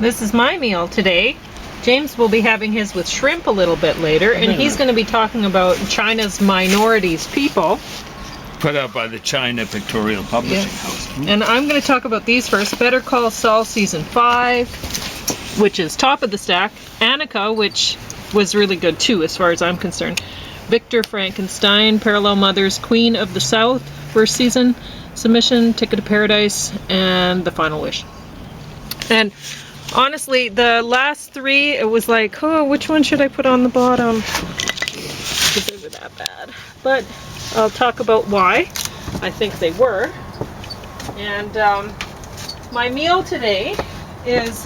This is my meal today. James will be having his with shrimp a little bit later, and he's going to be talking about China's minorities people. Put out by the China Pictorial Publishing House. And I'm going to talk about these first. Better Call Saul Season 5, which is top of the stack. Annika, which was really good too as far as I'm concerned. Victor Frankenstein, Parallel Mothers, Queen of the South, first season. Submission, Ticket to Paradise, and The Final Wish. And honestly, the last three, it was like, oh, which one should I put on the bottom? Because they were that bad. But I'll talk about why I think they were. And my meal today is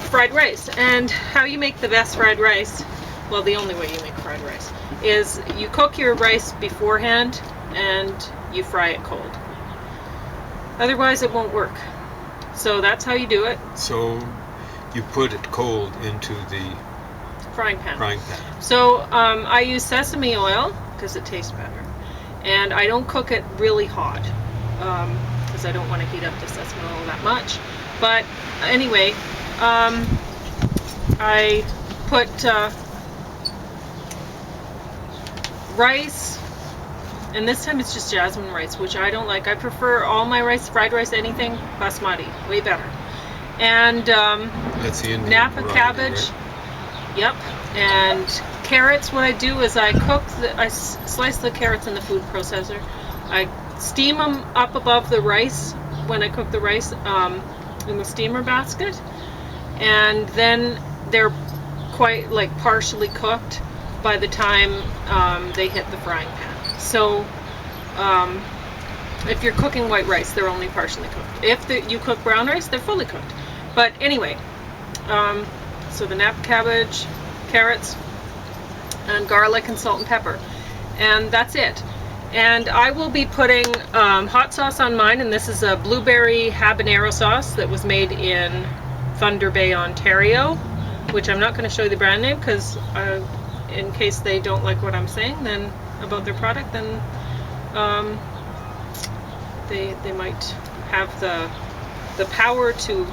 fried rice. And how you make the best fried rice, well, the only way you make fried rice, is you cook your rice beforehand and you fry it cold. Otherwise, it won't work. So that's how you do it. So you put it cold into the frying pan. So I use sesame oil because it tastes better, and I don't cook it really hot because I don't want to heat up the sesame oil that much. But anyway, I put rice. And this time it's just jasmine rice, which I don't like. I prefer all my rice, fried rice, anything basmati, way better. And that's the Indian Napa variety, cabbage, right? Yep. And carrots. What I do is I slice the carrots in the food processor. I steam them up above the rice when I cook the rice in the steamer basket, and then they're quite like partially cooked by the time they hit the frying pan. So, if you're cooking white rice, they're only partially cooked. If you cook brown rice, they're fully cooked. But anyway, so the Napa cabbage, carrots, and garlic and salt and pepper. And that's it. And I will be putting hot sauce on mine, and this is a blueberry habanero sauce that was made in Thunder Bay, Ontario, which I'm not going to show you the brand name because in case they don't like what I'm saying, then about their product, then they might have the power to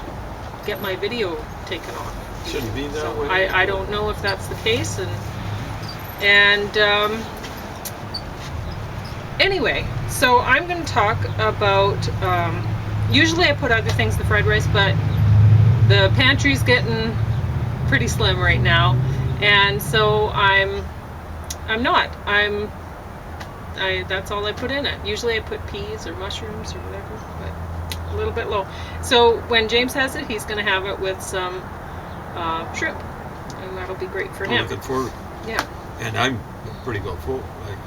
get my video taken off. Shouldn't be that way. I don't know if that's the case, and anyway, so I'm going to talk about. Usually I put other things in the fried rice, but the pantry's getting pretty slim right now, and so that's all I put in it. Usually I put peas or mushrooms or whatever, but a little bit low. So when James has it, he's going to have it with some shrimp, and that'll be great for him. Looking forward. Yeah. And I'm pretty well full.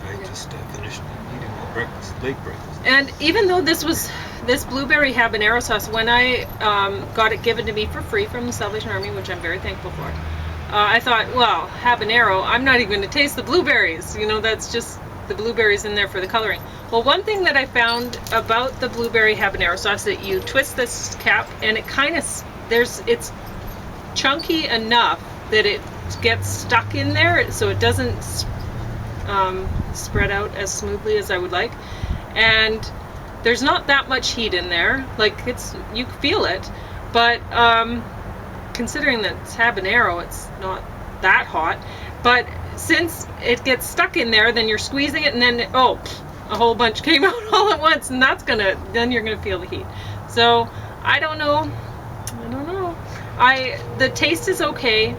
I just finished eating my breakfast, late breakfast. And even though this blueberry habanero sauce, when I got it given to me for free from the Salvation Army, which I'm very thankful for, I thought, well, habanero, I'm not even going to taste the blueberries. You know, that's just the blueberries in there for the coloring. Well, one thing that I found about the blueberry habanero sauce, that you twist this cap and it kind of, it's chunky enough that it gets stuck in there, so it doesn't spread out as smoothly as I would like. And there's not that much heat in there. Like, you feel it, but considering that it's habanero, it's not that hot. But since it gets stuck in there, then you're squeezing it, and then a whole bunch came out all at once, and then you're gonna feel the heat. So I don't know. The taste is okay.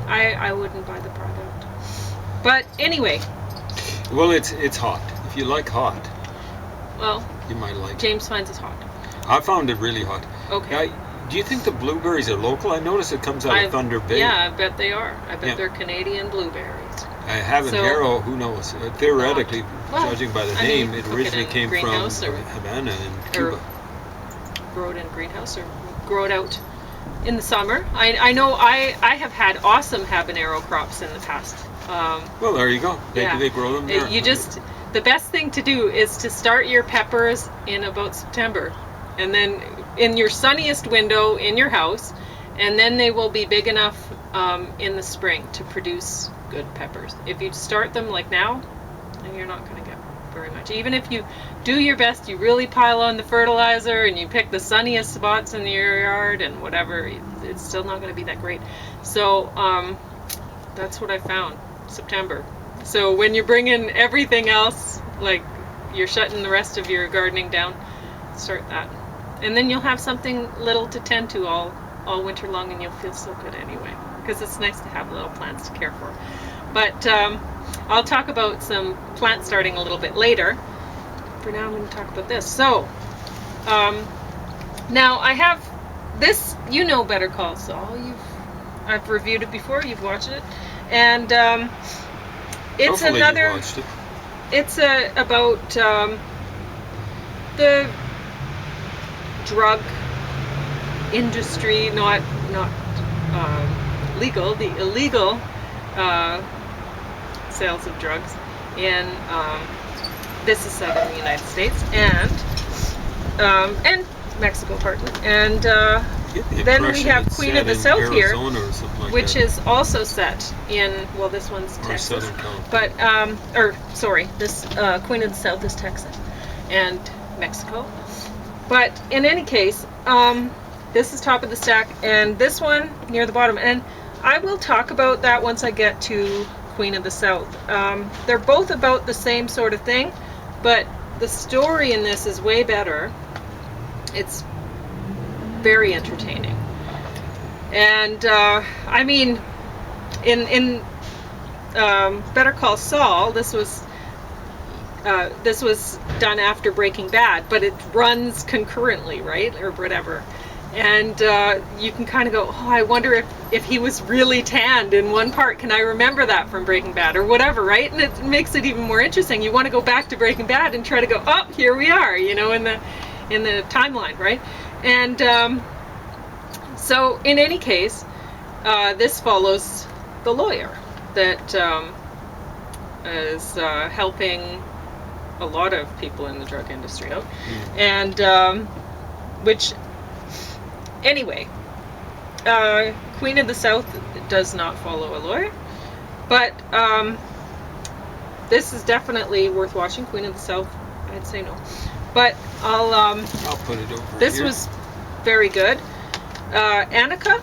I wouldn't buy the product. But anyway. Well, it's hot. If you like hot, well, you might like it. James finds it hot. I found it really hot. Okay. Do you think the blueberries are local? I noticed it comes out of Thunder Bay. Yeah, I bet they are. I bet they're Canadian blueberries. Habanero, who knows? Theoretically, judging by the name, it originally came from Havana in Cuba. Grow it in a greenhouse or grow it out in the summer. I know I have had awesome habanero crops in the past. Well, there you go. They grow them there. The best thing to do is to start your peppers in about September, and then in your sunniest window in your house, and then they will be big enough in the spring to produce good peppers. If you start them like now, then you're not going to get very much. Even if you do your best, you really pile on the fertilizer and you pick the sunniest spots in your yard and whatever, it's still not going to be that great. So that's what I found, September. So when you bring in everything else, like you're shutting the rest of your gardening down, start that. And then you'll have something little to tend to all winter long, and you'll feel so good anyway, because it's nice to have little plants to care for. But I'll talk about some plant starting a little bit later. For now, I'm going to talk about this. So now I have this, you know, Better Call Saul. I've reviewed it before. You've watched it, and it's Hopefully another. you watched it. It's about the drug industry, not legal, the illegal sales of drugs in this is set in the United States and Mexico, pardon. And then we have Queen of the South here, which is also set in, well, this one's Texas, but this Queen of the South is Texas and Mexico. But in any case, this is top of the stack, and this one near the bottom. And I will talk about that once I get to Queen of the South. They're both about the same sort of thing, but the story in this is way better. It's very entertaining. And I mean, in Better Call Saul, this was done after Breaking Bad, but it runs concurrently, right, or whatever. And you can kind of go, oh, I wonder if he was really tanned in one part. Can I remember that from Breaking Bad or whatever, right? And it makes it even more interesting. You want to go back to Breaking Bad and try to go, oh, here we are, you know, in the timeline, right? And so in any case, this follows the lawyer that is helping a lot of people in the drug industry out, and which, anyway, Queen of the South does not follow a lawyer, but this is definitely worth watching. Queen of the South, I'd say no, but I'll put it over this here. was very good. Annika,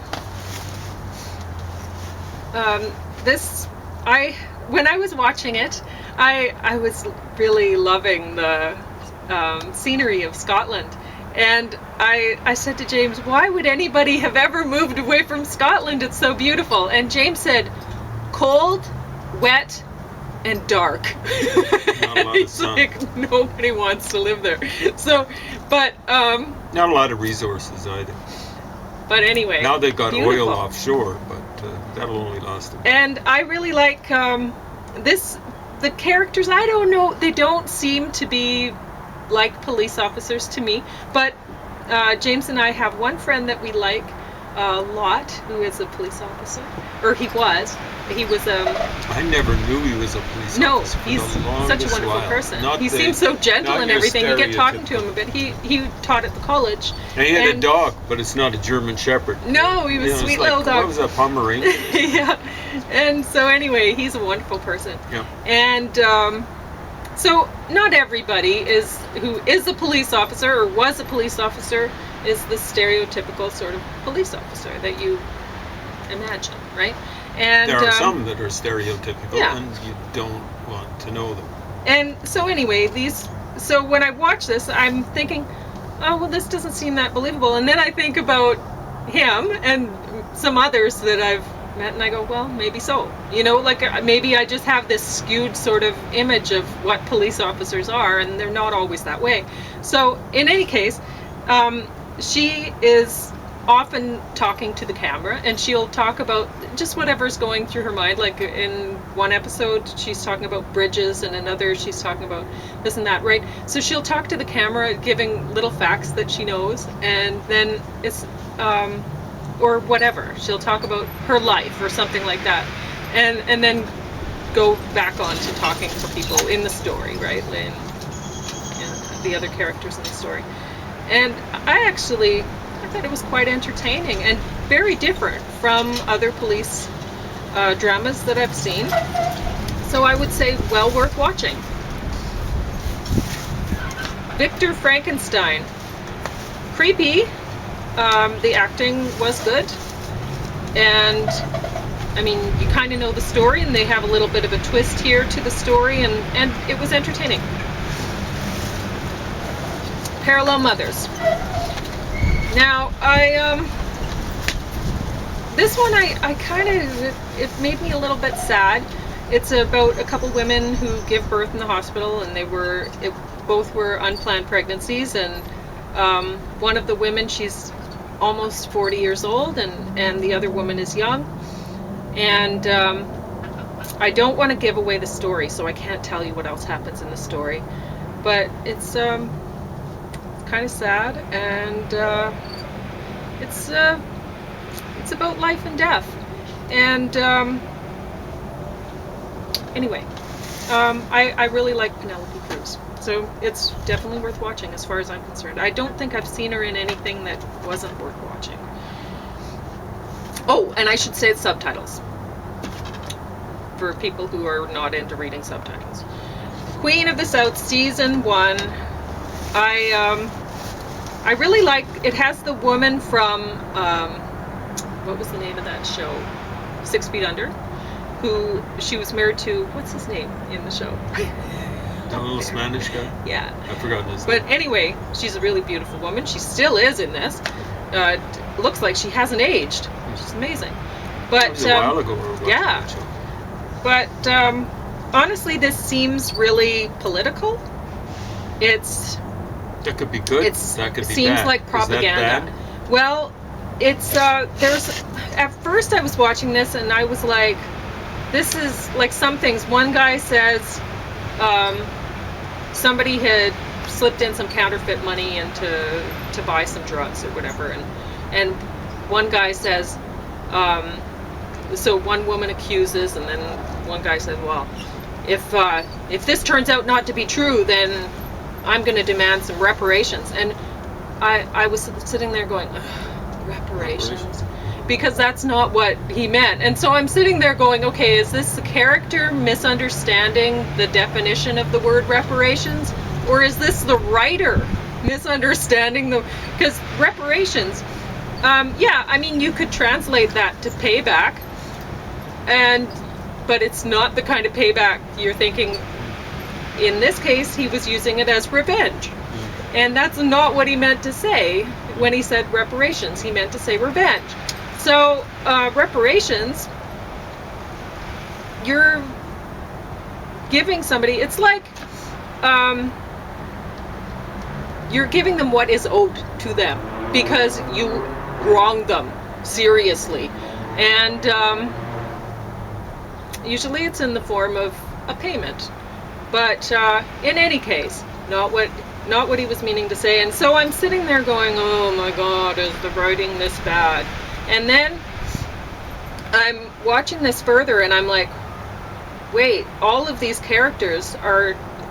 when I was watching it, I was really loving the scenery of Scotland. And I said to James, why would anybody have ever moved away from Scotland? It's so beautiful. And James said, cold, wet, and dark. Not a lot of He's sun. like, nobody wants to live there. So, but Not a lot of resources either. but anyway. Now they've got beautiful. oil offshore, but that'll only last a while. And I really like the characters, I don't know, they don't seem to be like police officers to me, but James and I have one friend that we like a lot who is a police officer, or he was I never knew he was a police no, officer. he's for the such a longest wonderful while. person. Not He the- seems so gentle not and your everything. You get talking to him a stereotypical. bit. He taught at the college. And he had a and- dog, but it's not a German Shepherd. No, he was You know, a it's sweet like, little dog. What was that, Pomeranian? Yeah, and so anyway, he's a wonderful person. Yeah. And so not everybody who is a police officer or was a police officer is the stereotypical sort of police officer that you imagine, right? And There are some that are stereotypical, yeah. and you don't want to know them. And so anyway, so when I watch this, I'm thinking, oh, well, this doesn't seem that believable. And then I think about him and some others that I've met, and I go, well, maybe so. You know, like maybe I just have this skewed sort of image of what police officers are, and they're not always that way. So in any case, she is often talking to the camera, and she'll talk about just whatever's going through her mind. Like in one episode, she's talking about bridges, and another she's talking about this and that, right? So she'll talk to the camera, giving little facts that she knows, and then it's or whatever. She'll talk about her life or something like that, and then go back on to talking to people in the story, right? And the other characters in the story. And I thought it was quite entertaining and very different from other police dramas that I've seen. So I would say well worth watching. Victor Frankenstein. Creepy. The acting was good. And, I mean, you kind of know the story, and they have a little bit of a twist here to the story, and it was entertaining. Parallel Mothers. Now, this one I kind of, it made me a little bit sad. It's about a couple women who give birth in the hospital, and both were unplanned pregnancies, and one of the women, she's almost 40 years old, and the other woman is young. And I don't want to give away the story, so I can't tell you what else happens in the story. But it's kind of sad, and it's about life and death. And anyway, I really like Penelope Cruz. So it's definitely worth watching as far as I'm concerned. I don't think I've seen her in anything that wasn't worth watching. Oh, and I should say subtitles for people who are not into reading subtitles. Queen of the South Season 1. I really like, it has the woman from, what was the name of that show? 6 Feet Under, who she was married to, what's his name in the show? The little Spanish guy? Yeah. I've forgotten his name. But anyway, she's a really beautiful woman. She still is in this. Looks like she hasn't aged, which is amazing. But that was a while ago. Yeah. But honestly, this seems really political. That could be good. That could be seems bad. like propaganda. Well, it's there's, at first I was watching this and I was like, this is like some things. One guy says somebody had slipped in some counterfeit money and to buy some drugs or whatever, and one guy says, so one woman accuses, and then one guy says, well, if this turns out not to be true, then I'm going to demand some reparations. And I was sitting there going, reparations? Because that's not what he meant. And so I'm sitting there going, okay, is this the character misunderstanding the definition of the word reparations? Or is this the writer misunderstanding because reparations, yeah, I mean, you could translate that to payback, but it's not the kind of payback you're thinking. In this case, he was using it as revenge. And that's not what he meant to say when he said reparations. He meant to say revenge. So, reparations, you're giving somebody, it's like, you're giving them what is owed to them because you wronged them seriously. And usually it's in the form of a payment. But in any case, not what he was meaning to say. And so I'm sitting there going, oh my God, is the writing this bad? And then I'm watching this further and I'm like, wait, all of these characters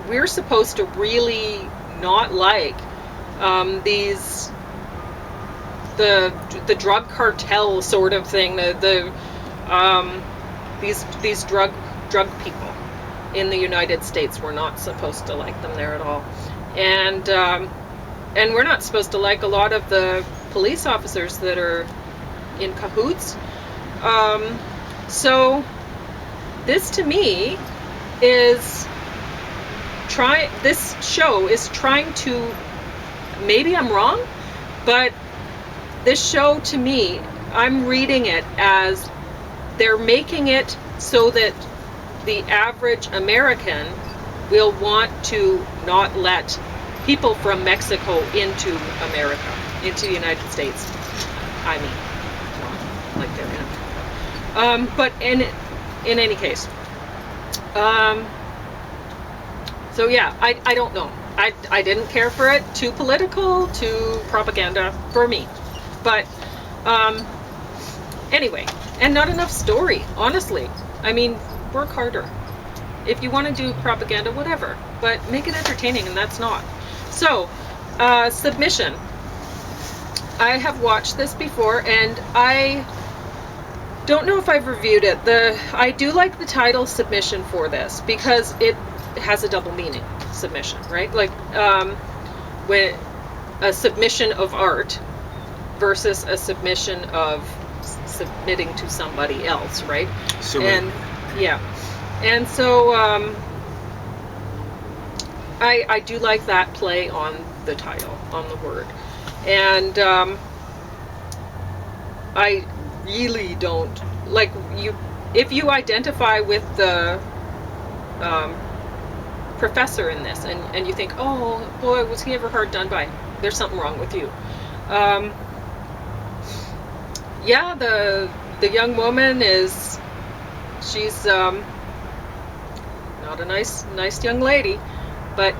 we're supposed to really not like the drug cartel sort of thing, these drug people in the United States. We're not supposed to like them there at all. And we're not supposed to like a lot of the police officers that are in cahoots. So this to me is this show is trying to, maybe I'm wrong, but this show to me, I'm reading it as they're making it so that the average American will want to not let people from Mexico into America, into the United States. I mean, not like they're in. But in any case, so yeah, I don't know. I didn't care for it. Too political, too propaganda for me. But anyway, and not enough story, honestly. I mean, work harder. If you want to do propaganda, whatever, but make it entertaining, and that's not. So, Submission. I have watched this before, and I don't know if I've reviewed it. I do like the title Submission for this, because it has a double meaning, submission, right? Like, when a submission of art versus a submission of submitting to somebody else, right? Surrender. And yeah, and so I do like that play on the title, on the word, and I really don't like you. If you identify with the professor in this, and you think, oh boy, was he ever hard done by? There's something wrong with you. Yeah, the young woman she's not a nice young lady, but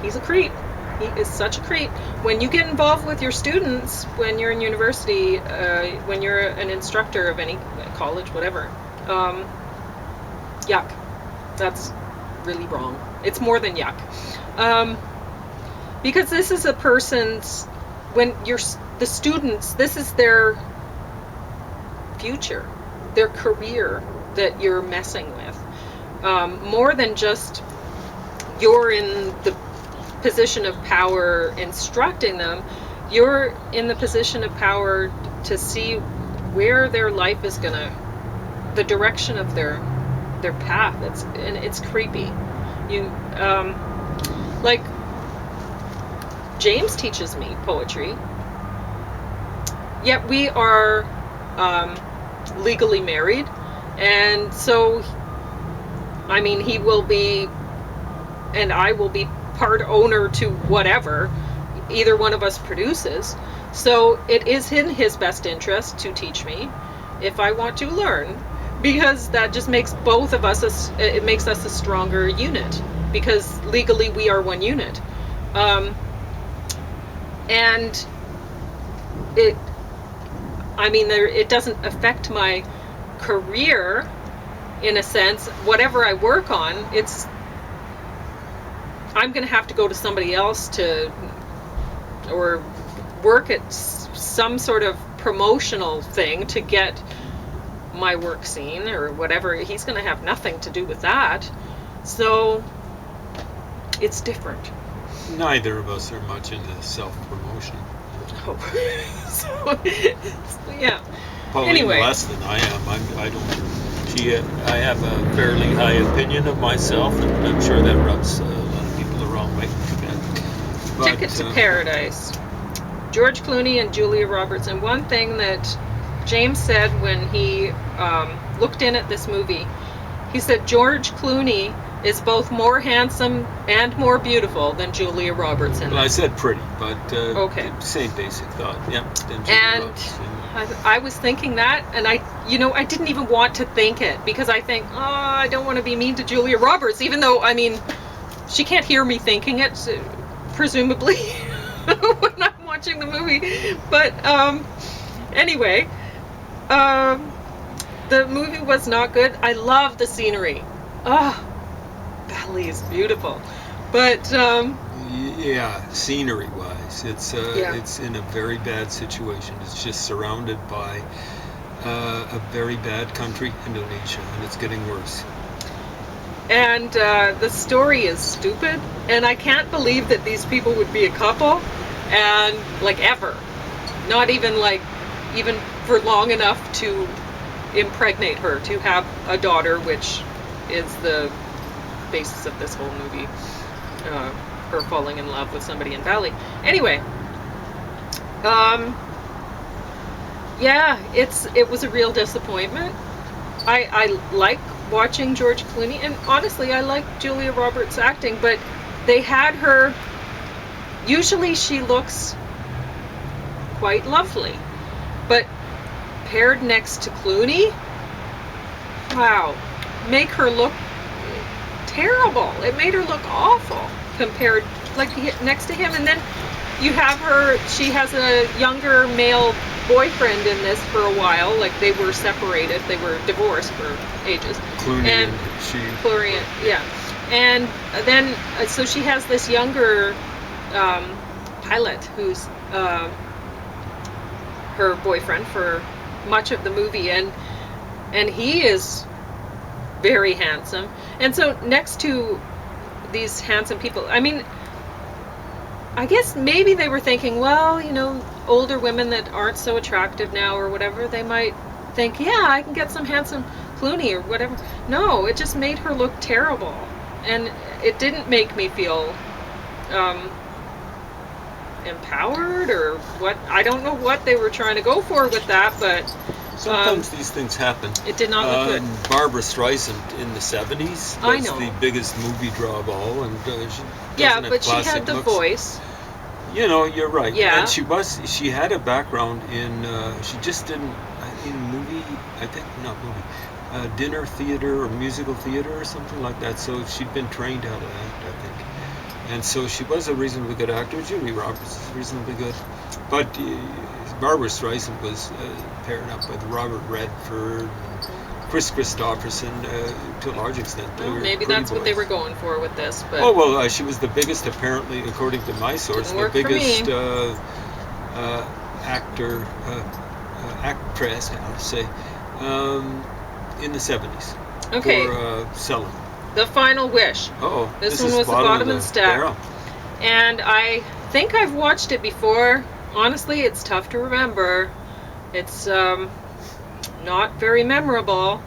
he's a creep. He is such a creep. When you get involved with your students, when you're in university, when you're an instructor of any college, whatever, yuck. That's really wrong. It's more than yuck. Because this is a person's, when you're the students, this is their future, their career that you're messing with. More than just you're in the position of power instructing them, you're in the position of power to see where their life is gonna, the direction of their path. It's creepy. You like James teaches me poetry, yet we are legally married, and so I mean he will be and I will be part owner to whatever either one of us produces. So it is in his best interest to teach me if I want to learn, because that just makes both of us it makes us a stronger unit, because legally we are one unit. And it doesn't affect my career in a sense. Whatever I work on, I'm going to have to go to somebody else or work at some sort of promotional thing to get my work seen or whatever. He's going to have nothing to do with that. So it's different. Neither of us are much into self-promotion. Oh. So yeah. Pauline Anyway. Less than I am. I have a fairly high opinion of myself, and I'm sure that rubs a lot of people the wrong way. Ticket to Paradise. George Clooney and Julia Roberts. And one thing that James said when he looked in at this movie, he said George Clooney is both more handsome and more beautiful than Julia Roberts in Well, I said pretty, but okay. Same basic thought. Yep. And I was thinking that, and I didn't even want to think it, because I think, oh, I don't want to be mean to Julia Roberts, even though, I mean, she can't hear me thinking it, presumably, when I'm watching the movie. But anyway, the movie was not good. I love the scenery. Oh, Bali is beautiful, but yeah, scenery-wise, it's in a very bad situation. It's just surrounded by a very bad country, Indonesia, and it's getting worse. And the story is stupid, and I can't believe that these people would be a couple, and like ever, not even for long enough to impregnate her, to have a daughter, which is the basis of this whole movie, her falling in love with somebody in Bali. Anyway, yeah, it was a real disappointment. I like watching George Clooney, and honestly I like Julia Roberts acting, but they had her, usually she looks quite lovely, but paired next to Clooney, wow, make her look terrible. It made her look awful compared, like, next to him. And then you have her, she has a younger male boyfriend in this for a while, like they were separated, they were divorced for ages. Clooney Clooney, yeah. And then, so she has this younger pilot who's her boyfriend for much of the movie, and he is very handsome. And so next to these handsome people, I mean, I guess maybe they were thinking, well, older women that aren't so attractive now or whatever, they might think, yeah, I can get some handsome Clooney or whatever. No, it just made her look terrible. And it didn't make me feel empowered or what. I don't know what they were trying to go for with that, but sometimes these things happen. It did not look good. Barbara Streisand in the 70s was the biggest movie draw of all, and but she had the voice. You're right. Yeah. And she had a background in, she just didn't, dinner theater or musical theater or something like that. So she'd been trained how to act, I think. And so she was a reasonably good actor. Julie Roberts is reasonably good. But Barbara Streisand was paired up with Robert Redford, Chris Christopherson, to a large extent. Maybe that's what they were going for with this. But she was the biggest, apparently, according to my source, the biggest actress, I'll say, in the 70s. Okay. For selling. The Final Wish. This one was the bottom of the stack. Barrel. And I think I've watched it before. Honestly, it's tough to remember. It's not very memorable.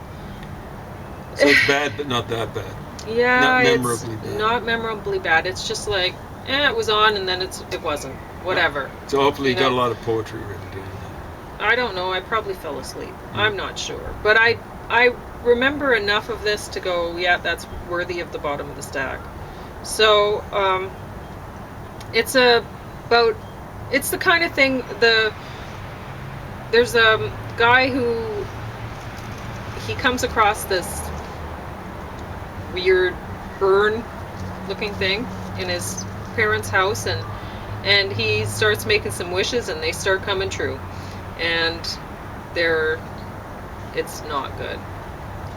So it's bad, but not that bad. Yeah, not memorably bad. Not memorably bad. It's just like, it was on, and then it wasn't. Whatever. So hopefully you got a lot of poetry written doing that. I don't know. I probably fell asleep. I'm not sure. But I remember enough of this to go, yeah, that's worthy of the bottom of the stack. So it's the kind of thing. There's a guy who he comes across this weird urn-looking thing in his parents' house, and he starts making some wishes, and they start coming true, and it's not good.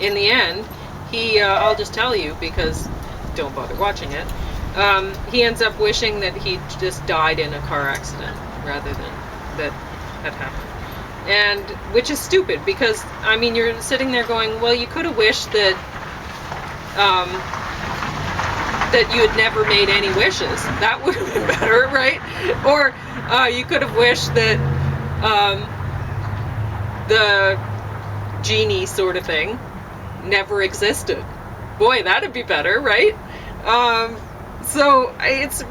In the end, I'll just tell you because don't bother watching it. He ends up wishing that he just died in a car accident rather than that had happened. And which is stupid because you're sitting there going, well, you could have wished that that you had never made any wishes. That would have been better, right? Or you could have wished that the genie sort of thing never existed. Boy, that'd be better, right? So it's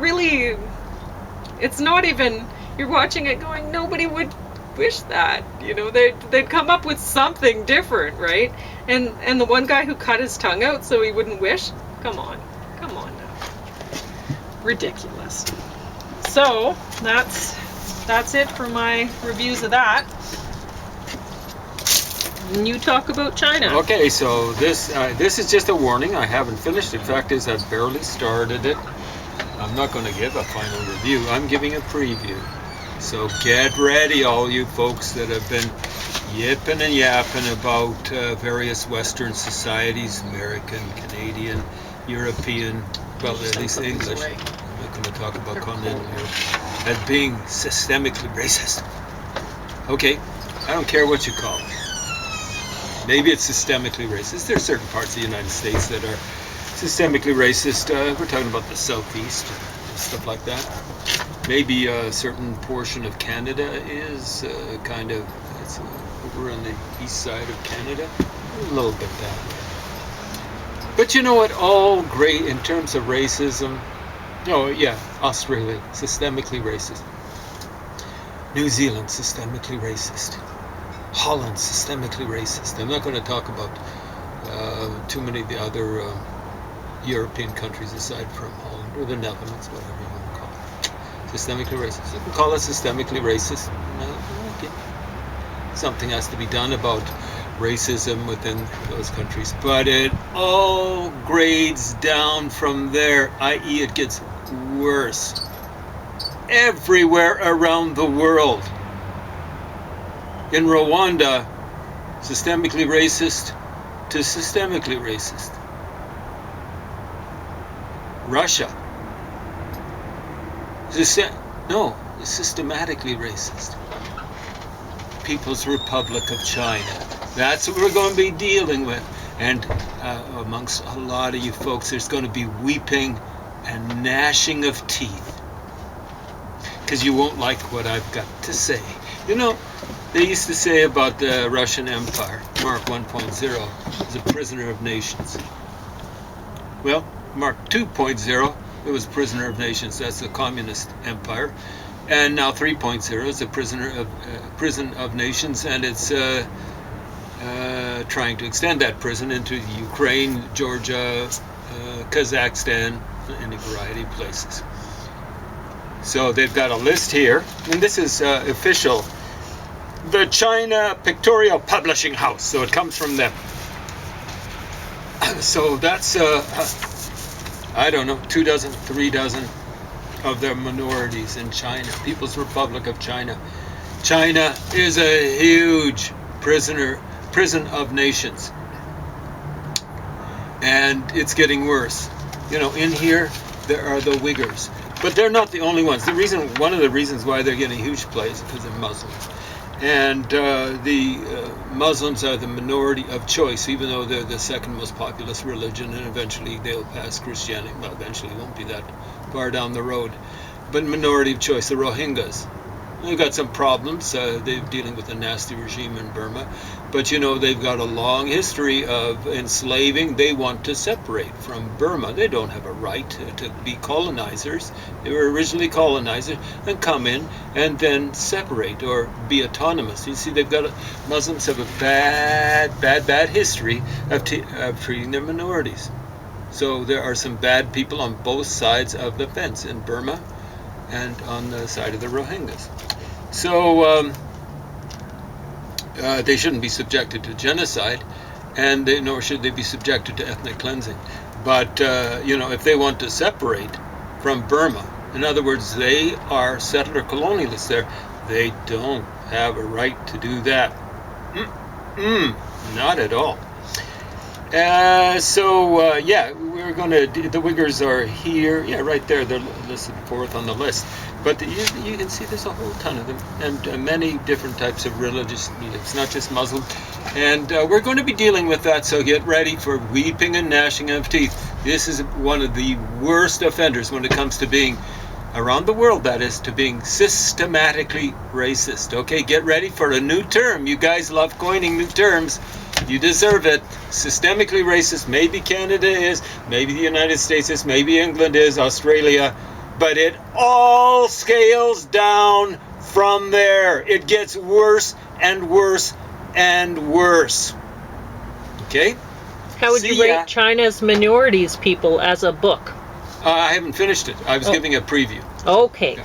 not even, you're watching it going, nobody would wish that, they'd come up with something different, right? And the one guy who cut his tongue out so he wouldn't wish, come on now. Ridiculous. So that's it for my reviews of that. And you talk about China. Okay, so this is just a warning. I haven't finished. In fact, I've barely started it. I'm not going to give a final review. I'm giving a preview. So get ready, all you folks that have been yipping and yapping about various Western societies, American, Canadian, European, well, at least English. I'm not going to talk about continental Europe as being systemically racist. Okay, I don't care what you call it. Maybe it's systemically racist. There are certain parts of the United States that are systemically racist. We're talking about the Southeast and stuff like that. Maybe a certain portion of Canada is it's over on the east side of Canada. A little bit that way. But you know what? All great in terms of racism. Oh, yeah, Australia, systemically racist. New Zealand, systemically racist. Holland, systemically racist. I'm not going to talk about too many of the other European countries aside from Holland, or the Netherlands, whatever you want to call it. Systemically racist. You can call it systemically racist. No, okay. Something has to be done about racism within those countries. But it all grades down from there, i.e. it gets worse everywhere around the world. In Rwanda, systemically racist to systemically racist. Russia, systematically racist. People's Republic of China. That's what we're going to be dealing with. And amongst a lot of you folks, there's going to be weeping and gnashing of teeth. because you won't like what I've got to say. You know, they used to say about the Russian Empire, Mark 1.0 is a prisoner of nations. Well, Mark 2.0, it was prisoner of nations. That's the communist empire. And now 3.0 is a prison of nations, and it's trying to extend that prison into Ukraine, Georgia, Kazakhstan, and a variety of places. So they've got a list here, and this is official. The China Pictorial Publishing House, so it comes from them. So that's, I don't know, 2 dozen, 3 dozen of the minorities in China, People's Republic of China. China is a huge prison of nations. And it's getting worse. You know, in here, there are the Uyghurs. But they're not the only ones. One of the reasons why they're getting a huge play is because they're Muslims. And the Muslims are the minority of choice, even though they're the second most populous religion, and eventually they'll pass Christianity. Well, eventually it won't be that far down the road. But minority of choice, the Rohingyas. They've got some problems. They're dealing with a nasty regime in Burma. But, you know, they've got a long history of enslaving. They want to separate from Burma. They don't have a right to be colonizers. They were originally colonizers and come in and then separate or be autonomous. You see, Muslims have a bad history of treating their minorities. So there are some bad people on both sides of the fence in Burma and on the side of the Rohingyas. So they shouldn't be subjected to genocide, and nor should they be subjected to ethnic cleansing. But you know, if they want to separate from Burma, in other words, they are settler colonialists there, they don't have a right to do that. Not at all. Yeah, we're going to, the Uyghurs are here, yeah, right there, they're listed fourth on the list. But you can see there's a whole ton of them, and many different types of religious beliefs, not just Muslim. And we're going to be dealing with that, so get ready for weeping and gnashing of teeth. This is one of the worst offenders when it comes to being, around the world that is, to being systematically racist. Okay, get ready for a new term. You guys love coining new terms. You deserve it. Systemically racist. Maybe Canada is, maybe the United States is, maybe England is, Australia. But it all scales down from there. It gets worse and worse and worse. Okay? How would you rate China's minorities people as a book? I haven't finished it. I was giving a preview. Okay. Yeah.